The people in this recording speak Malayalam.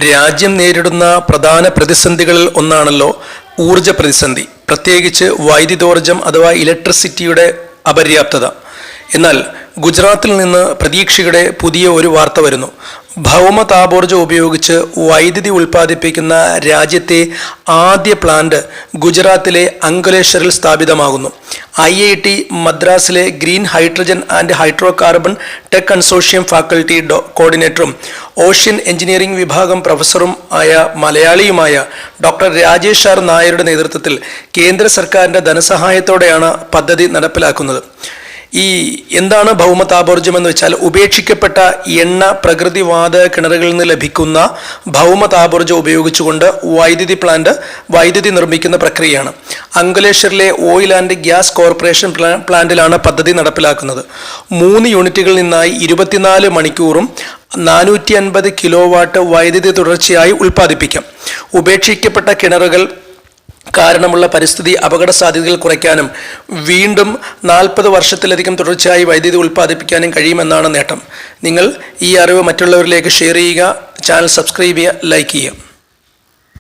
രാജ്യം നേരിടുന്ന പ്രധാന പ്രതിസന്ധികളിൽ ഒന്നാണല്ലോ ഊർജ പ്രതിസന്ധി, പ്രത്യേകിച്ച് വൈദ്യുതോർജ്ജം അഥവാ ഇലക്ട്രിസിറ്റിയുടെ അപര്യാപ്തത. എന്നാൽ ഗുജറാത്തിൽ നിന്ന് പ്രതീക്ഷയുടെ പുതിയ ഒരു വാർത്ത വരുന്നു. ഭൗമ താപോർജ്ജം ഉപയോഗിച്ച് വൈദ്യുതി ഉൽപ്പാദിപ്പിക്കുന്ന രാജ്യത്തെ ആദ്യ പ്ലാന്റ് ഗുജറാത്തിലെ അങ്കലേശ്വറിൽ സ്ഥാപിതമാകുന്നു. IIT മദ്രാസിലെ green hydrogen and hydrocarbon tech consortium faculty കോർഡിനേറ്ററും ഓഷ്യൻ എഞ്ചിനീയറിംഗ് വിഭാഗം പ്രൊഫസറും ആയ മലയാളിയുമായ ഡോക്ടർ രാജേഷ് ആർ നായരുടെ നേതൃത്വത്തിൽ കേന്ദ്ര സർക്കാരിൻ്റെ ധനസഹായത്തോടെയാണ് പദ്ധതി നടപ്പിലാക്കുന്നത്. എന്താണ് ഭൗമ താപോർജ്ജം എന്ന് വെച്ചാൽ, ഉപേക്ഷിക്കപ്പെട്ട എണ്ണ പ്രകൃതിവാതക കിണറുകളിൽ നിന്ന് ലഭിക്കുന്ന ഭൗമ താപോർജ്ജം ഉപയോഗിച്ചുകൊണ്ട് വൈദ്യുതി നിർമ്മിക്കുന്ന പ്രക്രിയയാണ്. അങ്കലേശ്വറിലെ ഓയിൽ ആൻഡ് ഗ്യാസ് കോർപ്പറേഷൻ പ്ലാന്റിലാണ് പദ്ധതി നടപ്പിലാക്കുന്നത്. 3 യൂണിറ്റുകളിൽ നിന്നായി 24 മണിക്കൂറും 450 കിലോവാട്ട് വൈദ്യുതി തുടർച്ചയായി ഉൽപ്പാദിപ്പിക്കാം. ഉപേക്ഷിക്കപ്പെട്ട കിണറുകൾ കാരണമുള്ള പരിസ്ഥിതി അപകട സാധ്യതകൾ കുറയ്ക്കാനും വീണ്ടും 40 വർഷത്തിലധികം തുടർച്ചയായി വൈദ്യുതി ഉൽപ്പാദിപ്പിക്കാനും കഴിയുമെന്നാണ് നേട്ടം. നിങ്ങൾ ഈ അറിവ് മറ്റുള്ളവരിലേക്ക് ഷെയർ ചെയ്യുക, ചാനൽ സബ്സ്ക്രൈബ് ചെയ്യുക, ലൈക്ക് ചെയ്യുക.